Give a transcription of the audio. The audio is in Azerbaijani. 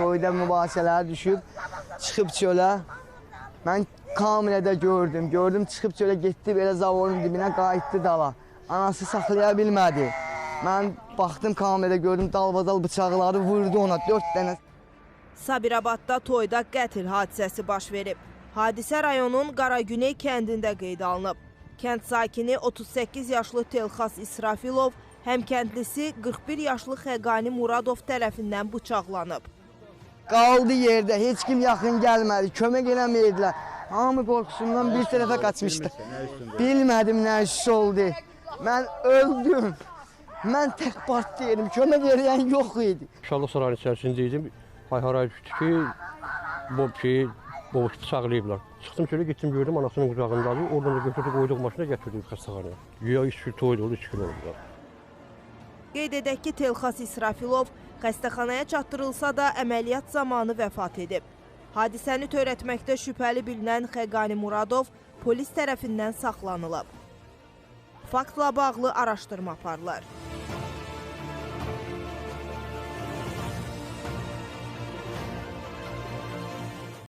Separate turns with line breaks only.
toyda mübahisələr düşüb, çıxıb çölə. Mən kamerada gördüm, çıxıb çölə getdi, belə zavorun dibinə qayıtdı dala. Anası saxlaya bilmədi. Mən baxdım kamerada gördüm, dalbadal bıçaqları vurdu ona 4 dənə.
Sabirabadda toyda qətl hadisəsi baş verib. Hadisə rayonun Qaragüney kəndində qeydə alınıb. Kənd sakini 38 yaşlı Telxas İsrafilov, həmkəndlisi 41 yaşlı Xəqani Muradov tərəfindən bıçaqlanıb.
Qaldı yerdə, heç kim yaxın gəlmədi, kömək eləmədilər. Hamı qorxusundan bir tərəfə qaçmışdı. Bilmədim nə iş oldu. Mən öldüm. Mən tək partlayırdım, kömək eləyən yox idi.
İnşallah sarayın içərisində idim. Hay-haray düşdü ki, boğuş bıçaqlayıblar. Çıxdım şöyle getdim gördüm anasının qucağındadır. Oradan da götürdük qoyduq maşına gətirdik xəstəxanaya. Güya 3 gün toydu, 3 gün oldu.
Qeyd edək ki, Telxas İsrafilov xəstəxanaya çatdırılsa da əməliyyat zamanı vəfat edib. Hadisəni törətməkdə şübhəli bilinən Xəqani Muradov polis tərəfindən saxlanılıb. Faktla bağlı araşdırma aparılır.